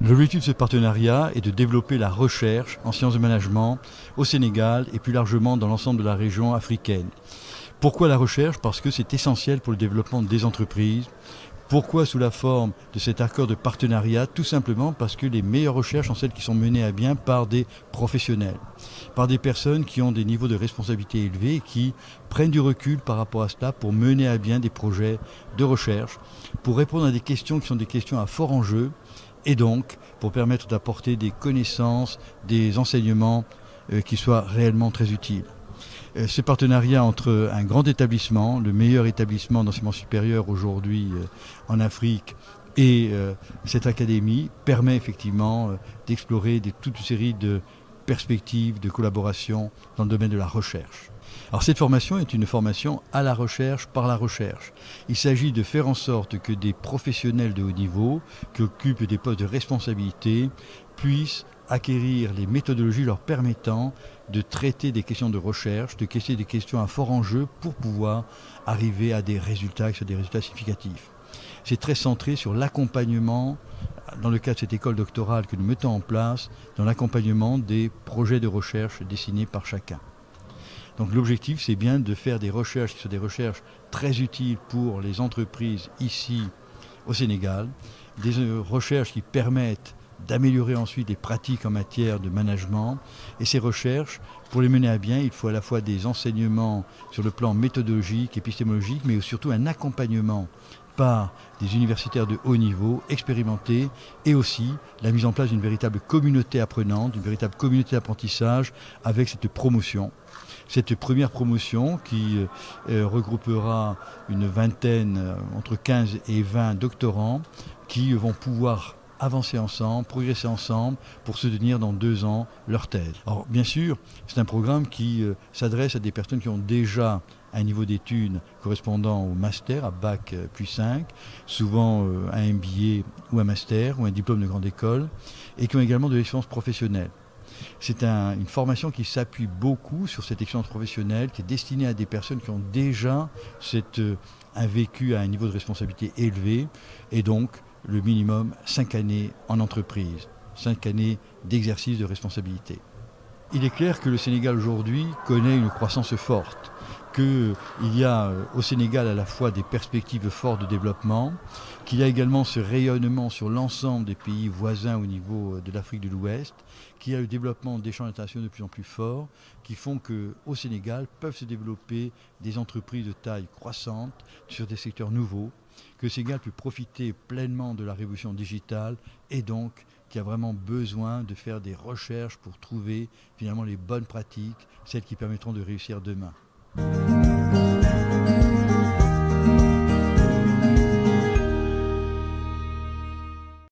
L'objectif de ce partenariat est de développer la recherche en sciences de management au Sénégal et plus largement dans l'ensemble de la région africaine. Pourquoi la recherche? Parce que c'est essentiel pour le développement des entreprises. Pourquoi sous la forme de cet accord de partenariat? Tout simplement parce que les meilleures recherches sont celles qui sont menées à bien par des professionnels, par des personnes qui ont des niveaux de responsabilité élevés et qui prennent du recul par rapport à cela pour mener à bien des projets de recherche, pour répondre à des questions qui sont des questions à fort enjeu et donc pour permettre d'apporter des connaissances, des enseignements qui soient réellement très utiles. Ce partenariat entre un grand établissement, le meilleur établissement d'enseignement supérieur aujourd'hui en Afrique, et cette académie permet effectivement d'explorer toute une série de perspectives de collaboration dans le domaine de la recherche. Alors cette formation est une formation à la recherche par la recherche. Il s'agit de faire en sorte que des professionnels de haut niveau qui occupent des postes de responsabilité puissent acquérir les méthodologies leur permettant de traiter des questions de recherche, de traiter des questions à fort enjeu pour pouvoir arriver à des résultats qui soient des résultats significatifs. C'est très centré sur l'accompagnement, dans le cadre de cette école doctorale que nous mettons en place, dans l'accompagnement des projets de recherche dessinés par chacun. Donc l'objectif, c'est bien de faire des recherches qui soient des recherches très utiles pour les entreprises ici au Sénégal, des recherches qui permettent d'améliorer ensuite les pratiques en matière de management. Et ces recherches, pour les mener à bien, il faut à la fois des enseignements sur le plan méthodologique, épistémologique, mais surtout un accompagnement par des universitaires de haut niveau, expérimentés, et aussi la mise en place d'une véritable communauté apprenante, d'une véritable communauté d'apprentissage avec cette promotion. Cette première promotion qui regroupera une vingtaine, entre 15 et 20 doctorants qui vont pouvoir avancer ensemble, progresser ensemble pour soutenir dans 2 ans leur thèse. Alors bien sûr, c'est un programme qui s'adresse à des personnes qui ont déjà un niveau d'études correspondant au master, à Bac plus 5, souvent un MBA ou un master ou un diplôme de grande école, et qui ont également de l'expérience professionnelle. C'est une formation qui s'appuie beaucoup sur cette expérience professionnelle, qui est destinée à des personnes qui ont déjà un vécu à un niveau de responsabilité élevé, et donc le minimum 5 années en entreprise, 5 années d'exercice de responsabilité. Il est clair que le Sénégal aujourd'hui connaît une croissance forte, qu'il y a au Sénégal à la fois des perspectives fortes de développement, qu'il y a également ce rayonnement sur l'ensemble des pays voisins au niveau de l'Afrique de l'Ouest, qu'il y a le développement d'échanges internationaux de plus en plus forts, qui font qu'au Sénégal peuvent se développer des entreprises de taille croissante sur des secteurs nouveaux, que le Sénégal peut profiter pleinement de la révolution digitale et donc qui a vraiment besoin de faire des recherches pour trouver finalement les bonnes pratiques, celles qui permettront de réussir demain.